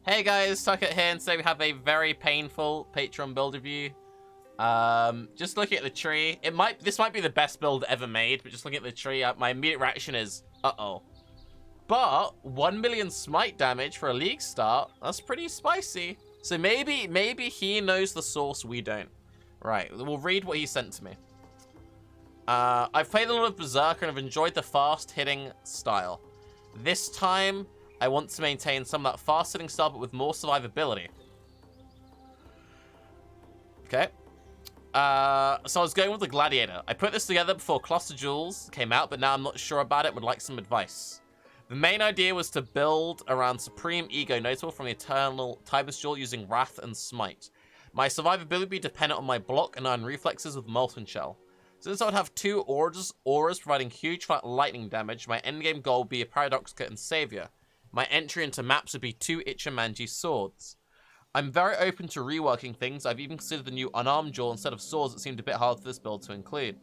Hey guys, Tarke here, and today we have a very painful Patreon build review. Just looking at the tree, this might be the best build ever made, but just looking at the tree, my immediate reaction is, uh-oh. But 1 million smite damage for a league start, that's pretty spicy. So maybe he knows the source we don't. Right, we'll read what he sent to me. I've played a lot of Berserker and have enjoyed the fast-hitting style. This time, I want to maintain some of that fast-hitting style, but with more survivability. Okay. So I was going with the Gladiator. I put this together before Cluster Jewels came out, but now I'm not sure about it, would like some advice. The main idea was to build around Supreme Ego, notable from the Eternal Timeless Jewel using Wrath and Smite. My survivability would be dependent on my block and iron reflexes with Molten Shell. Since I would have two auras providing huge flat lightning damage, my endgame goal would be a Paradoxica and Savior. My entry into maps would be 2 Ichimonji swords. I'm very open to reworking things. I've even considered the new unarmed jewel instead of swords that seemed a bit hard for this build to include.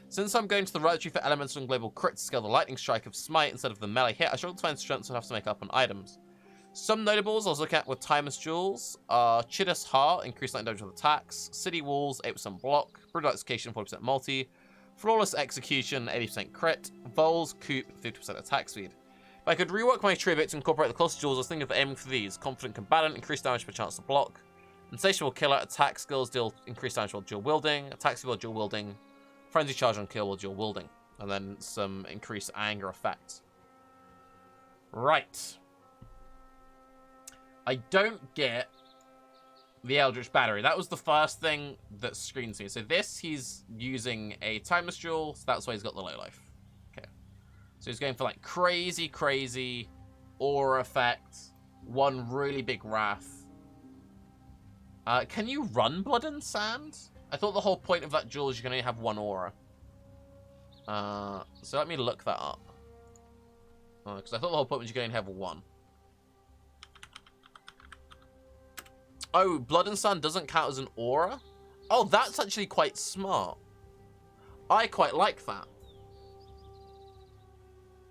Since I'm going to the right tree for elemental and global crit to scale the lightning strike of Smite instead of the melee hit, I struggle to find strengths I'd have to make up on items. Some notables I was looking at with Timeless Jewels are Chidda's Heart, increased lightning damage with attacks, City Walls, 8% block, Brutal Execution, 40% multi, Flawless Execution, 80% crit, Vol's Coop, 50% attack speed. If I could rework my tree a bit to incorporate the Cluster Jewels, I was thinking of aiming for these. Confident Combatant, increased damage per chance to block. Insatiable Killer, attack skills deal increased damage while dual wielding. Attack skill while dual wielding. Frenzy Charge on kill while dual wielding. And then some increased anger effect. Right. I don't get the Eldritch Battery. That was the first thing that screens me. So this, he's using a Timeless Jewel, so that's why he's got the low life. So he's going for like crazy aura effect, one really big wrath. Can you run Blood and Sand? I thought the whole point of that jewel is you can only have one aura. So let me look that up. Because I thought the whole point was you can only have one. Oh, Blood and Sand doesn't count as an aura? Oh, that's actually quite smart. I quite like that.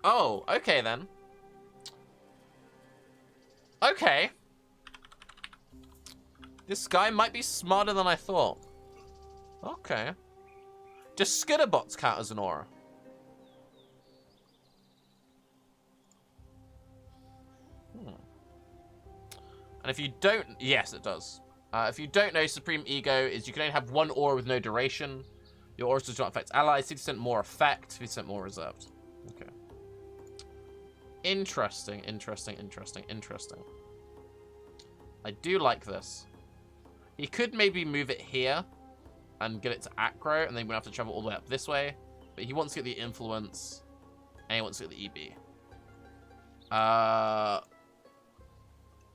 Oh, okay then. Okay. This guy might be smarter than I thought. Okay. Does Skitterbots count as an aura? And if you don't... Yes, it does. If you don't know, Supreme Ego is you can only have one aura with no duration. Your aura does not affect allies. 60% more effect, 50% more reserved. Okay. Interesting. I do like this. He could maybe move it here and get it to Acro, and then we're going to have to travel all the way up this way. But he wants to get the influence, and he wants to get the EB.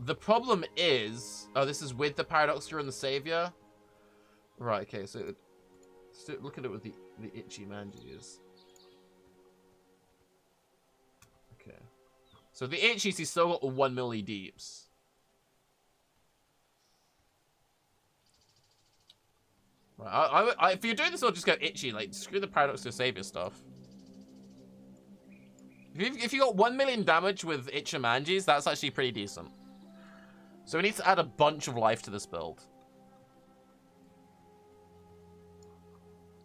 The problem is... Oh, this is with the Paradoxica and the Savior? Right, okay, so... Look at it with the Ichimonjis. Okay. So the Ichis, he's still got 1 milli deeps. Right, if you're doing this, I'll just go Ichi. Like, screw the Paradox to Savior stuff. If you got 1 million damage with Ichimonjis, that's actually pretty decent. So we need to add a bunch of life to this build.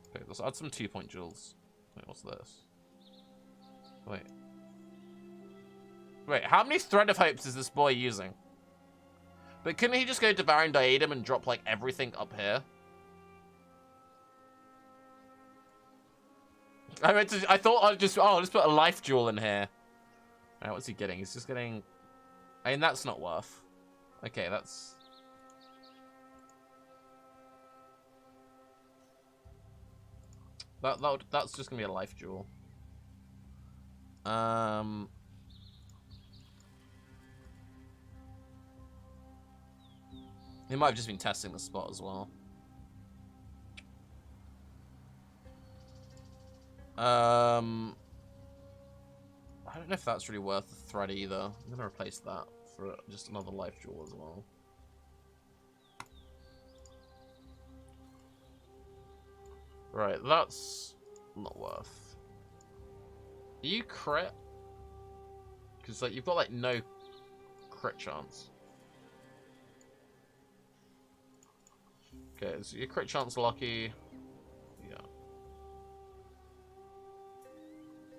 Okay, let's add some 2-point jewels. Wait, what's this? Wait, how many Thread of Hopes is this boy using? But couldn't he just go to Devouring Diadem and drop, like, everything up here? I thought I'd just... Oh, let's put a life jewel in here. Alright, what's he getting? He's just getting... I mean, that's not worth. Okay, that's... That's just gonna be a life jewel. He might have just been testing the spot as well. I don't know if that's really worth the thread either. I'm gonna replace that for just another life jewel as well. Right, that's not worth. Are you crit? Because like you've got like no crit chance. Okay, is your crit chance lucky? Yeah.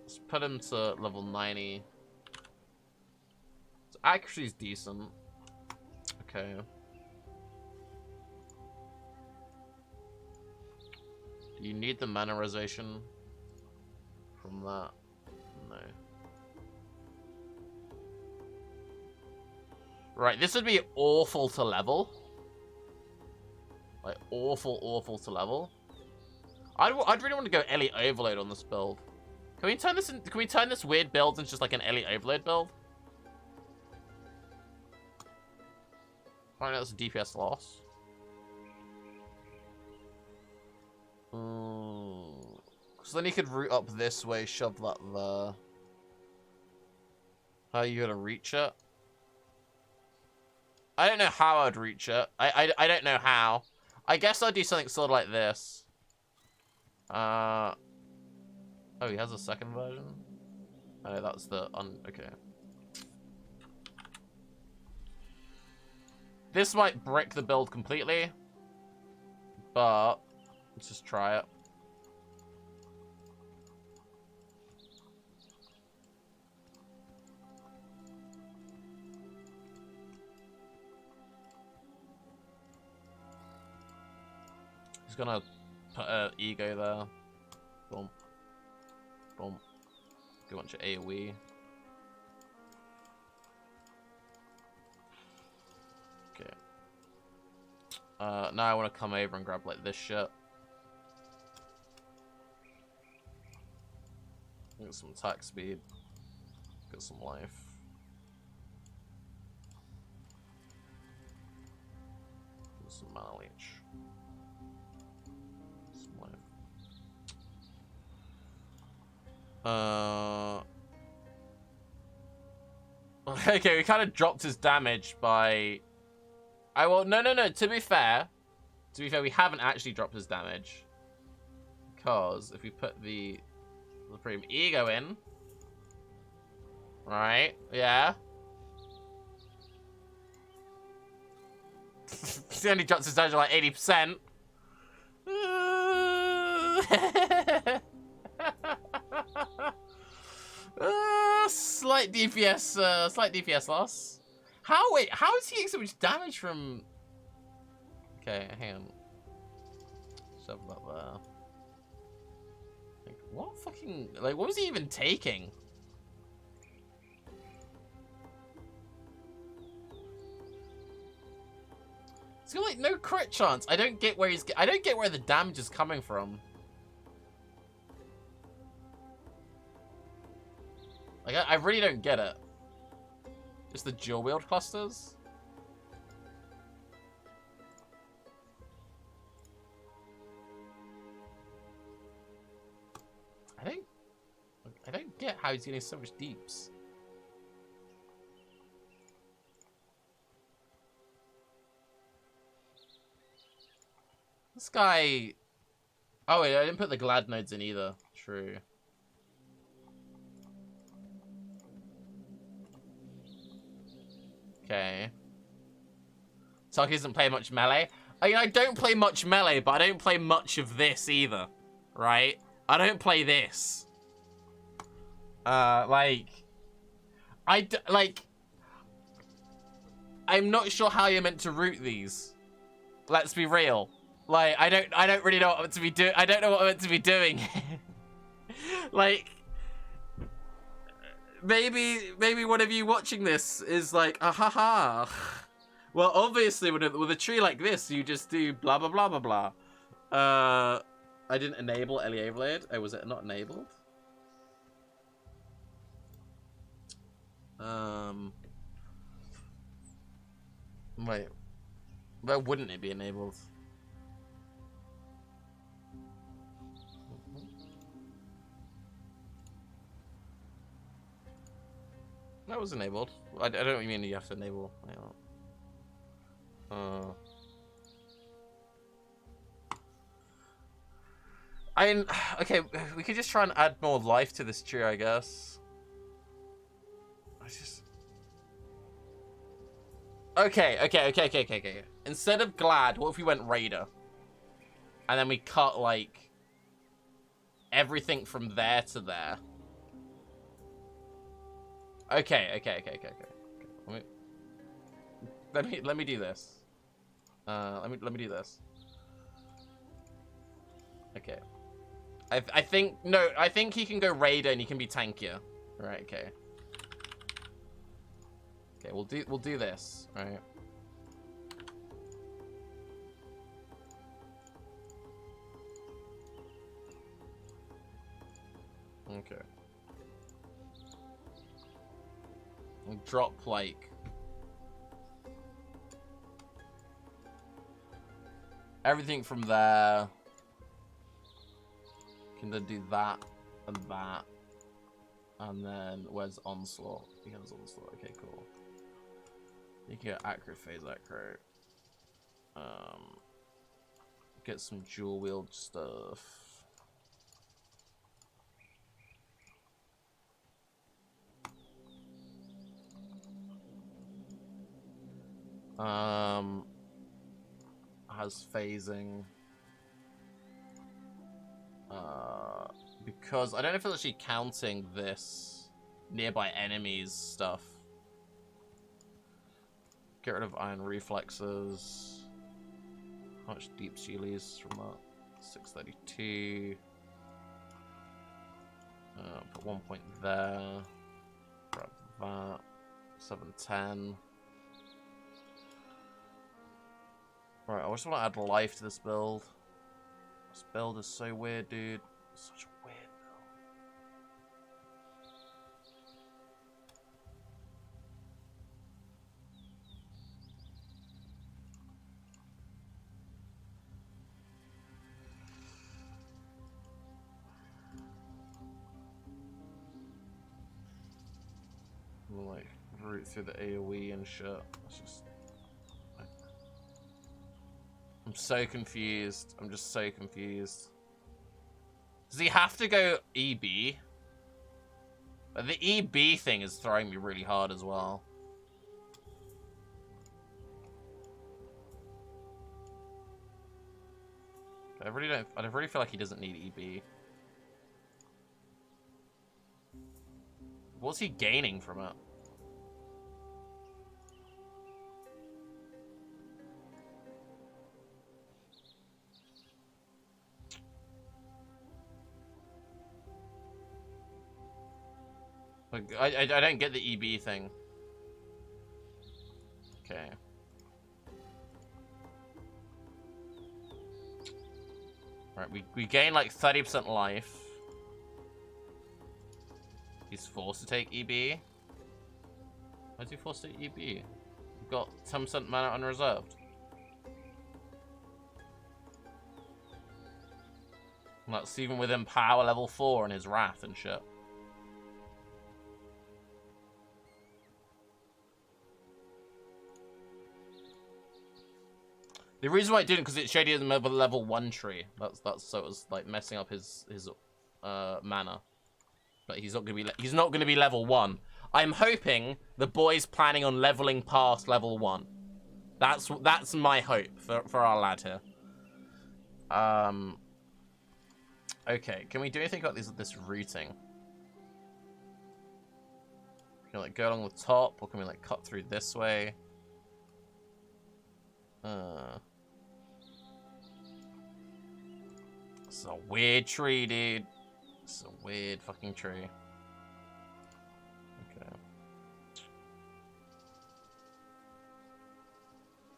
Let's put him to level 90. So accuracy is decent. Okay. Do you need the mannerization from that? No. Right, this would be awful to level. Like, awful to level. I'd really want to go Elite Overload on this build. Can we turn this weird build into just like an Elite Overload build? Find out it's a DPS loss. Because then you could route up this way, shove that there. How are you gonna reach it? I don't know how I'd reach it. I don't know how. I guess I'd do something sort of like this. Oh, he has a second version? Oh, that's the okay. This might brick the build completely, but let's just try it. He's gonna put an ego there. Boom. Boom. Do a bunch of AoE. Okay. Now I want to come over and grab like this shit. Get some attack speed. Get some life. Get some mana leech. Some life. Okay, we kind of dropped his damage by... no. To be fair, we haven't actually dropped his damage. Because if we put the Supreme Ego in... Right, yeah. He only drops his damage like 80%. Slight DPS loss. Wait, how is he getting so much damage from... Okay, hang on. Shove that there. Like, what fucking... Like, what was he even taking? He's got, like, no crit chance. I don't get where the damage is coming from. Like, I really don't get it. Just the dual wield clusters? I don't get how he's getting so much deeps. This guy... Oh wait, I didn't put the Glad nodes in either. True. Okay. Tarke doesn't play much melee. I don't play much melee, but I don't play much of this either. Right? I don't play this. I'm not sure how you're meant to route these. Let's be real. Like, I don't really know what I'm meant to be doing. I don't know what I'm meant to be doing. Like, maybe one of you watching this is like, ah ha ha. Well, obviously with a tree like this, you just do blah blah blah blah blah. I didn't enable Ellie Blade. Oh, was it not enabled? Wait. Where wouldn't it be enabled? That was enabled. I don't mean you have to enable. Okay, we could just try and add more life to this tree, I guess. Okay. Instead of Glad, what if we went Raider? And then we cut, like, everything from there to there. Okay. Let me do this. Let me do this. Okay. I think he can go Raider and he can be tankier. Right, okay. Okay, we'll do this, right? Okay. We'll drop like everything from there. Can then do that and that. And then where's Onslaught? He has Onslaught. Okay, cool. You can get accurate, phase accurate. Get some dual wield stuff. Has phasing. Because I don't know if it's actually counting this nearby enemies stuff. Get rid of iron reflexes. How much deep chilies from that? 632. Put 1 point there. Grab that. 710. Right, I just want to add life to this build. This build is so weird, dude. Such a weird build. We'll like root through the AoE and shit. It's just... I'm so confused. I'm just so confused. Does he have to go EB? But the EB thing is throwing me really hard as well. I really feel like he doesn't need EB. What's he gaining from it? Like, I don't get the EB thing. Okay. Right, we gain like 30% life. He's forced to take EB. Why is he forced to take EB? We've got 10% mana unreserved. That's even within power level 4 and his wrath and shit. The reason why it didn't, because it showed you the level 1 tree. That's so it was like messing up his mana. But he's not gonna be level 1. I'm hoping the boy's planning on leveling past level 1. That's my hope for our lad here. Okay, can we do anything about this routing? Can we like go along the top, or can we like cut through this way? It's a weird tree, dude. It's a weird fucking tree. Okay.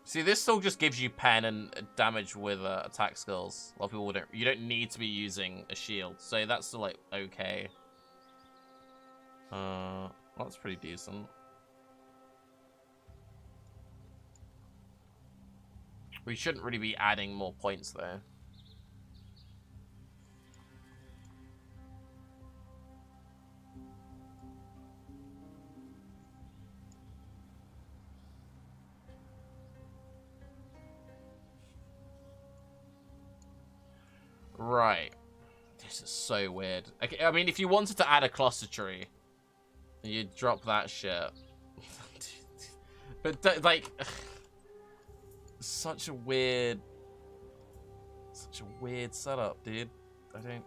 See, this still just gives you pen and damage with attack skills. A lot of people don't. You don't need to be using a shield, so that's still like okay. That's pretty decent. We shouldn't really be adding more points though. Right. This is so weird. Okay, I mean, if you wanted to add a cluster tree, you'd drop that shit. But, like... such a weird Such a weird setup, dude. I don't...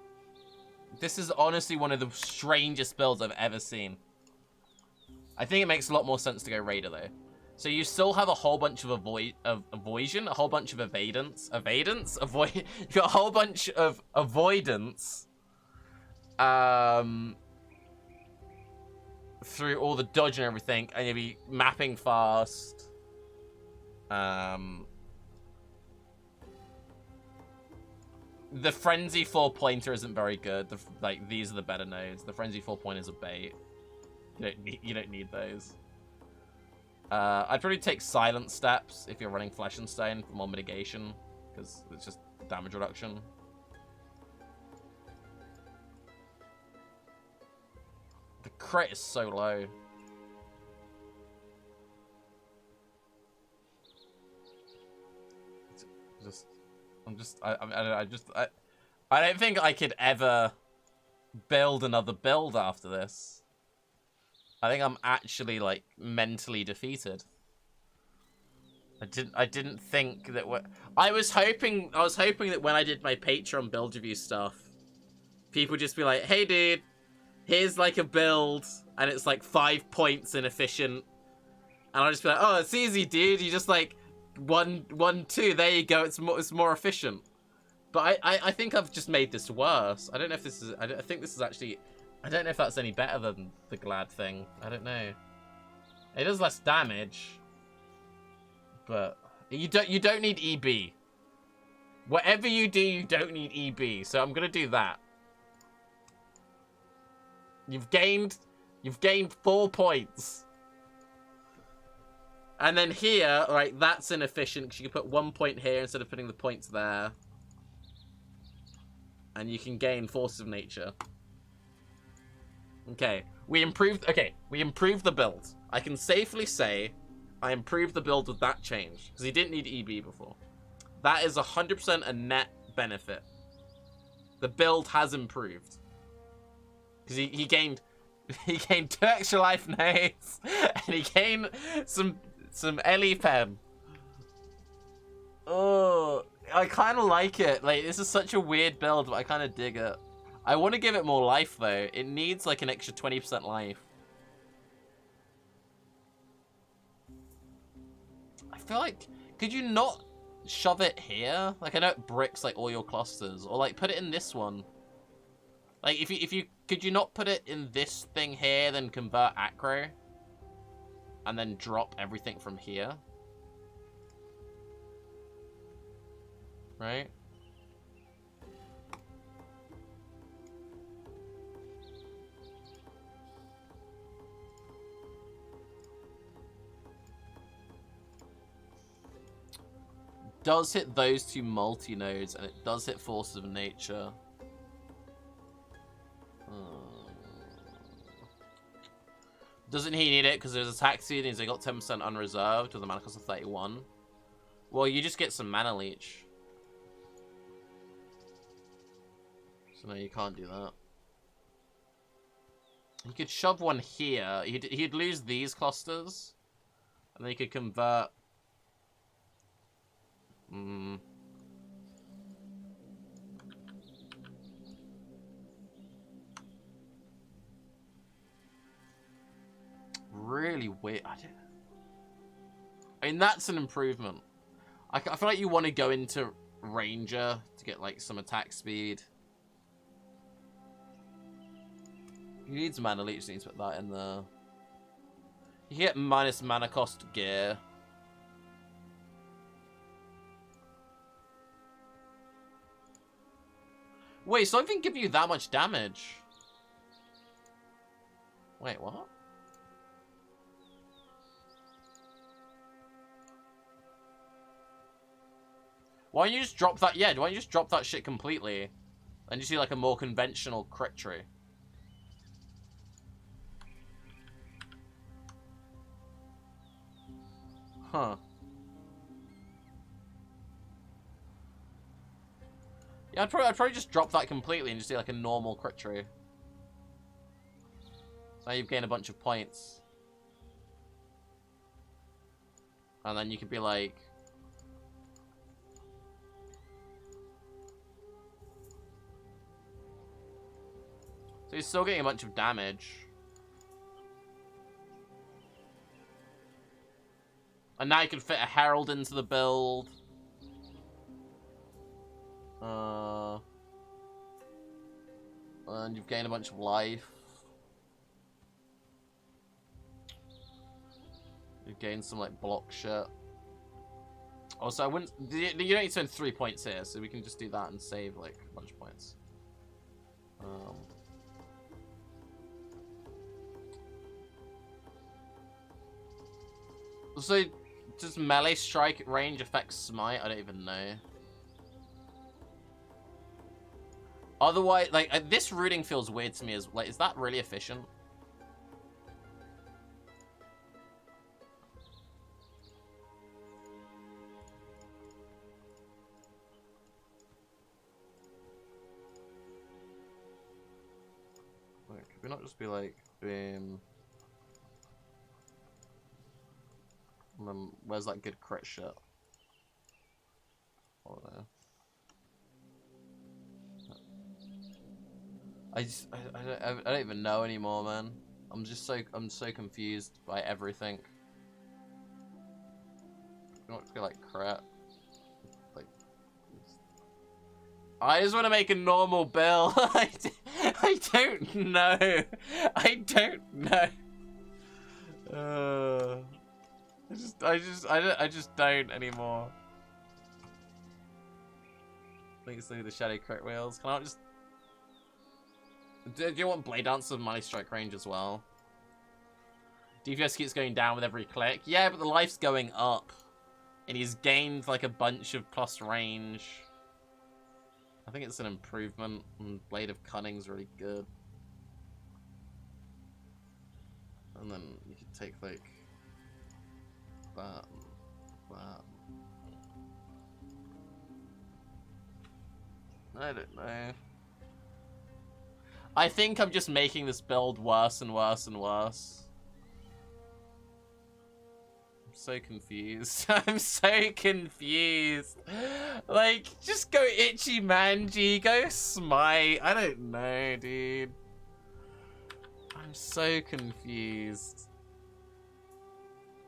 This is honestly one of the strangest builds I've ever seen. I think it makes a lot more sense to go Raider, though. So you still have a whole bunch of avoidance, a whole bunch of evadance. You've got a whole bunch of avoidance. Through all the dodge and everything, and you'll be mapping fast. The Frenzy 4-pointer isn't very good. Like, these are the better nodes. The Frenzy 4-pointers are bait. You don't need those. I'd probably take Silent Steps if you're running Flesh and Stone for more mitigation, because it's just damage reduction. The crit is so low. I don't think I could ever build another build after this. I think I'm actually, like, mentally defeated. I didn't think that I was hoping that when I did my Patreon build review stuff, people would just be like, hey dude, here's like a build and it's like 5 points inefficient. And I'll just be like, oh, it's easy, dude. You just like 1, 2, there you go, it's more efficient. But I think I've just made this worse. I don't know if this is I think this is actually, I don't know if that's any better than the Glad thing. I don't know. It does less damage. But you don't need EB. Whatever you do, you don't need EB. So I'm gonna do that. You've gained 4 points. And then here, right, that's inefficient because you can put 1 point here instead of putting the points there. And you can gain Force of Nature. Okay, we improved the build. I can safely say I improved the build with that change, because he didn't need EB before. That is 100% a net benefit. The build has improved. Because he gained 2 extra life nodes, and he gained some LE pen. Oh, I kind of like it. Like, this is such a weird build, but I kind of dig it. I want to give it more life, though. It needs, like, an extra 20% life. I feel like, could you not shove it here? Like, I know it bricks, like, all your clusters. Or, like, put it in this one. Like, could you not put it in this thing here, then convert acro? And then drop everything from here? Right? Does hit those 2 multi-nodes, and it does hit Forces of Nature. Doesn't he need it because there's a attack speed and he's got 10% unreserved with a mana cost of 31? Well, you just get some mana leech. So no, you can't do that. He could shove one here. He'd lose these clusters. And then he could convert... Really weird. I mean, that's an improvement. I feel like you want to go into Ranger to get, like, some attack speed. He needs mana leech, so you need to put that in there. You get minus mana cost gear. Wait, so I didn't give you that much damage. Wait, what? Why don't you just drop that? Yeah, why don't you just drop that shit completely? And you see like a more conventional crit tree. Huh. Yeah, I'd probably just drop that completely and just do like a normal crit tree. So now you've gained a bunch of points. And then you could be like... So he's still getting a bunch of damage. And now you can fit a Herald into the build. And you've gained a bunch of life. You've gained some, like, block shit. Also, I wouldn't... You don't need to spend 3 points here, so we can just do that and save, like, a bunch of points. So, does melee strike range affect Smite? I don't even know. Otherwise, like, this routing feels weird to me as, like, is that really efficient? Like, could we not just be, like, doing... Where's that good crit shit? Oh, no. I don't even know anymore, man. I'm so confused by everything. You want to feel like crit? Like, I just want to make a normal build. I don't know. I don't know. I just don't anymore. Thanks to the shadow crit wheels. Can I just... Do you want Blade Dance with Money Strike range as well? DPS keeps going down with every click. Yeah, but the life's going up. And he's gained like a bunch of plus range. I think it's an improvement. And Blade of Cunning's really good. And then you could take like... that. I don't know. I think I'm just making this build worse and worse and worse. I'm so confused. I'm so confused. Like, just go Ichimonji, go Smite. I don't know, dude. I'm so confused.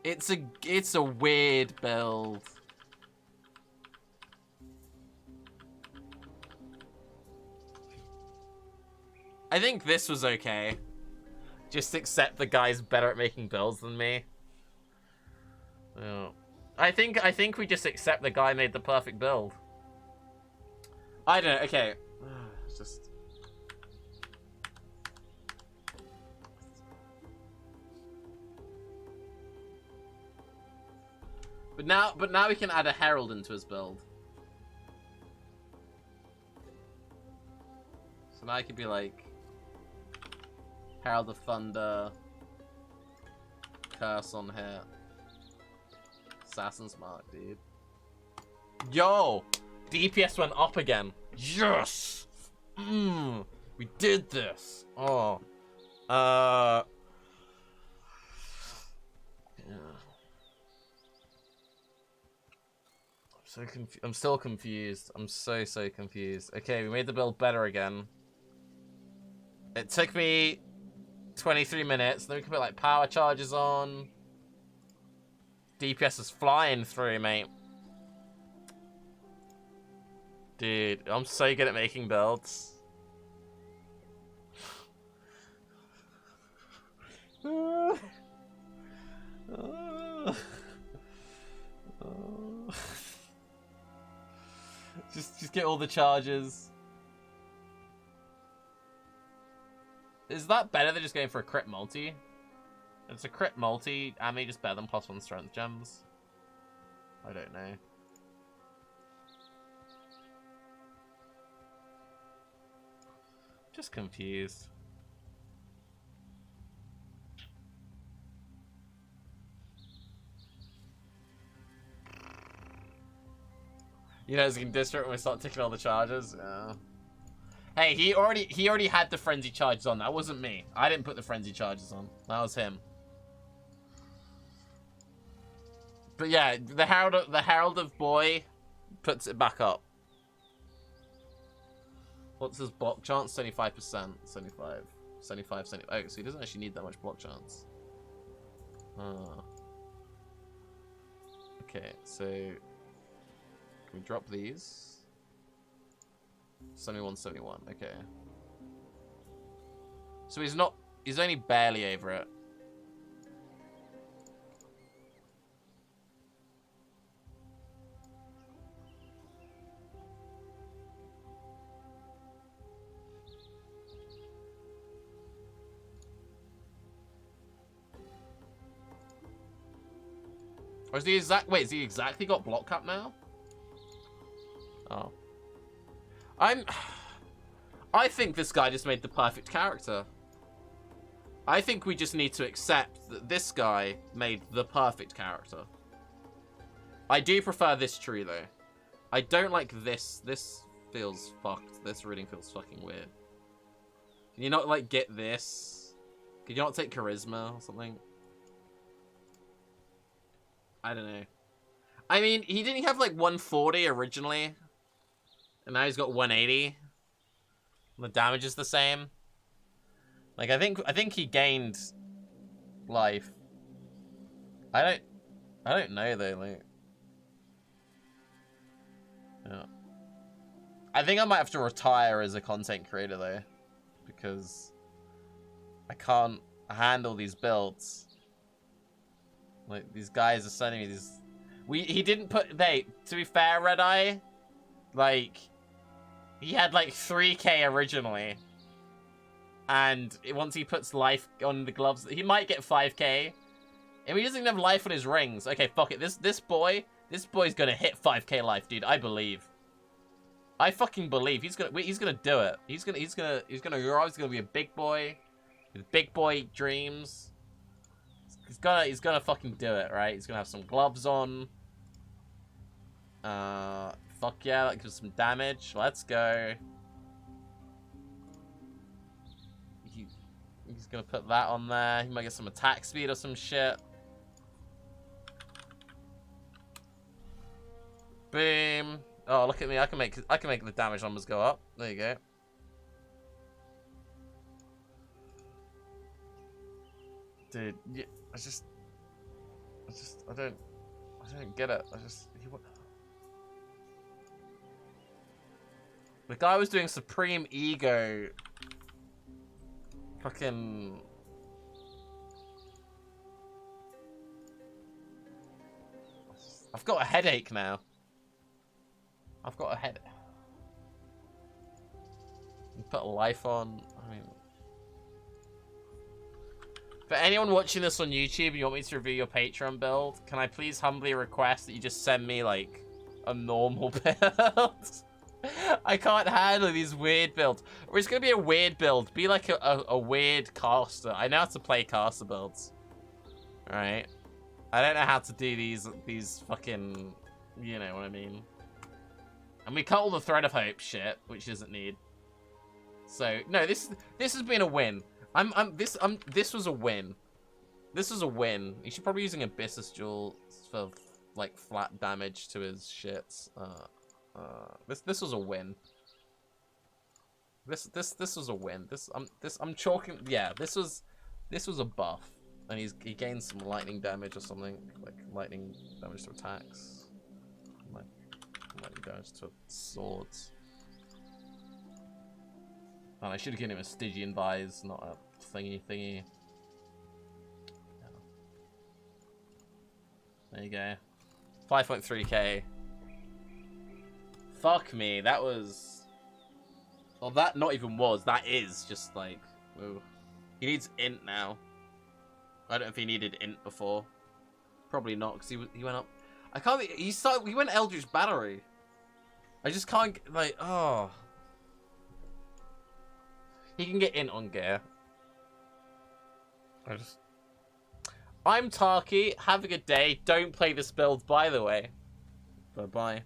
It's a weird build. I think this was okay. Just accept the guy's better at making builds than me. Oh. I think we just accept the guy made the perfect build. I don't know, okay. It's just... But now we can add a Herald into his build. So now I could be like... Herald of Thunder. Curse on here. Assassin's Mark, dude. Yo! DPS went up again. Yes! We did this. Oh. Yeah. I'm still confused. I'm so confused. Okay, we made the build better again. It took me 23 minutes. Then we can put like power charges on. DPS is flying through, mate. Dude, I'm so good at making builds. Just get all the charges. Is that better than just going for a crit multi? It's a crit multi, Ami just better than +1 strength gems? I don't know. Just confused. You know, it's getting district when we start taking all the charges. Yeah. Hey, he already had the frenzy charges on. That wasn't me. I didn't put the frenzy charges on. That was him. But yeah, the Herald of Boy puts it back up. What's his block chance? 75%. 75. 75, 70. Oh, so he doesn't actually need that much block chance. Okay, so can we drop these? 71, 71. Okay. So he's not. He's only barely over it. Or is the exact... Wait, has he exactly got block cap now? Oh. I think this guy just made the perfect character. I think we just need to accept that this guy made the perfect character. I do prefer this tree, though. I don't like this. This feels fucked. This reading feels fucking weird. Can you not, like, get this? Can you not take charisma or something? I don't know. I mean, he didn't have like 140 originally, and now he's got 180. The damage is the same. Like I think he gained life. I don't know though. Like, yeah. I think I might have to retire as a content creator though, because I can't handle these builds. Like, these guys are sending me these... He didn't put... to be fair, Red Eye, like, he had, like, 3k originally. And once he puts life on the gloves, he might get 5k. And he doesn't even have life on his rings. Okay, fuck it. This boy's gonna hit 5k life, dude. I believe. I fucking believe. He's gonna do it. He's gonna be a big boy. With big boy dreams. He's gonna fucking do it, right? He's gonna have some gloves on. Fuck yeah, that gives some damage. Let's go. He's gonna put that on there. He might get some attack speed or some shit. Boom. Oh, look at me. I can make the damage numbers go up. There you go. Dude, yeah, I don't get it. The guy was doing Supreme Ego. Fucking. I've got a headache now. I've got a headache. Put a life on. I mean. For anyone watching this on YouTube and you want me to review your Patreon build, can I please humbly request that you just send me, like, a normal build? I can't handle these weird builds. Or it's going to be a weird build. Be like a weird caster. I know how to play caster builds. Alright? I don't know how to do these fucking... You know what I mean. And we cut all the Thread of Hope shit, which doesn't need. So, no, this has been a win. This was a win. This was a win. You should probably using Abyssus Jewel for like flat damage to his shits. This was a win. This was a win. I'm chalking. Yeah, this was a buff, and he gained some lightning damage or something, like lightning damage to attacks, like lightning damage to swords. And I should have given him a Stygian Vise, not a thingy. Yeah. There you go. 5.3k. Fuck me, that was... Well, that not even was. That is just like... Ooh. He needs int now. I don't know if he needed int before. Probably not, because he went up... I can't... He went Eldritch Battery. I just can't... Like, oh... He can get in on gear. I'm Tarke. Have a good day. Don't play this build, by the way. Bye-bye.